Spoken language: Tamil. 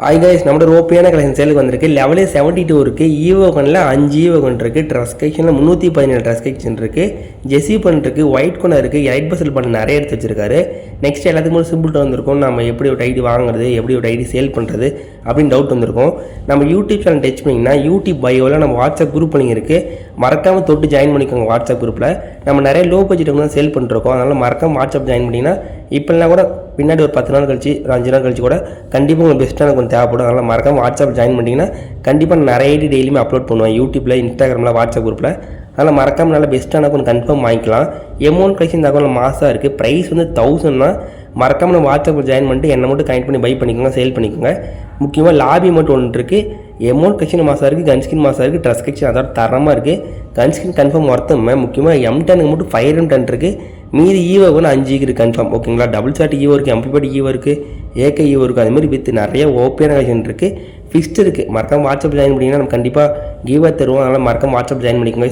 ஹாய் கைஸ், நம்மளோட ஓபியான கலெக்ஷன் சேலுக்கு வந்திருக்கு. லெவலே 72 இருக்குது. ஈவோ கனில் 5 ஈவோ கன் இருக்குது. ட்ரெஸ் கலெக்ஷனில் 317 ட்ரெஸ் கலெக்ஷன் இருக்குது. ஜெஸி பன் இருக்குது. ஒயிட் கொண்டா இருக்குது. எயிட் பர்சல் பண்ண நிறைய எடுத்து வச்சிருக்காரு. நெக்ஸ்ட் எல்லாத்துக்கும் ஒரு சிம்பிள் வந்திருக்கும். நம்ம எப்படி ஒரு ஐடி வாங்குறது, எப்படி ஒரு ஐடி சேல் பண்ணுறது அப்படின்னு டவுட் வந்திருக்கும். நம்ம யூடியூப் சேனல் டச் பண்ணிங்கன்னா யூடியூப் பயோவில் நம்ம வாட்ஸ்அப் குரூப் பண்ணிங்க இருக்குது. மறக்காமல் தொட்டு ஜாயின் பண்ணிக்கோங்க. வாட்ஸ்அப் குரூப்பில் நம்ம நிறைய லோ பட்ஜெட் தான் சேல் பண்ணிருக்கோம். அதனால் மறக்காமல் வாட்ஸ்அப் ஜாயின் பண்ணிங்கன்னா இப்போலாம் கூட பின்னாடி ஒரு 10 நாள் கழிச்சு, ஒரு 5 நாள் கழிச்சு கூட கண்டிப்பாக உங்களுக்கு பெஸ்ட்டான கொஞ்சம் தேவைப்படும். அதனால் மறக்காமல் வாட்ஸ்அப் ஜாயின் பண்ணிங்கன்னா கண்டிப்பாக நிறைய ஐடி டெய்லியுமே அப்லோட் பண்ணுவேன். யூடியூப்பில், இன்ஸ்டாகிராமில், வாட்ஸ்அப் குரூப்பில். அதனால் மறக்காமல் நல்லா பெஸ்ட்டான கொஞ்சம் கன்ஃபார்ம் வாங்கிக்கலாம். எமௌண்ட் கலெக்ஷன் தகவல் மாசாக இருக்குது. ப்ரைஸ் வந்து 1000 மறக்காமல் நம்ம வாட்ஸ்அப்பில் ஜாயின் பண்ணிட்டு என்னை மட்டும் கனெக்ட் பண்ணி பை பண்ணிக்கோங்க, சேல் பண்ணிக்கோங்க. முக்கியமாக லாபி மட்டும் ஒன்று இருக்குது. எமௌண்ட் கலெக்ஷன் மாசாக இருக்குது, கன்ஸ்கின் மாசாக இருக்குது, ட்ரெஸ் கலெக்ஷன் அதோட தரமாக இருக்குது. கன்ஸ்கின் கன்ஃபார்ம் ஒருத்தமே. முக்கியமாக M10 மட்டும் 5 M10 இருக்குது. மீதி ஈவோ வந்து 5 இருக்குது கன்ஃபார்ம். ஓகேங்களா? டபுள் ஷாட் ஈவோ இருக்குது, எம்பிபடி ஈவோ இருக்குது, ஏகே ஈவோ இருக்குது. அதுமாதிரி வித் நிறைய ஓபியான கலெக்ஷன் இருக்குது. ஃபிக்ஸ்டு இருக்குது. மறக்காமல் வாட்ஸ்அப் ஜாயின் பண்ணிங்கன்னா நம்ம கண்டிப்பாக கீவா தருவோம். அதனால் மறக்காமல் வாட்ஸ்அப் ஜாயின் பண்ணிக்கோங்க.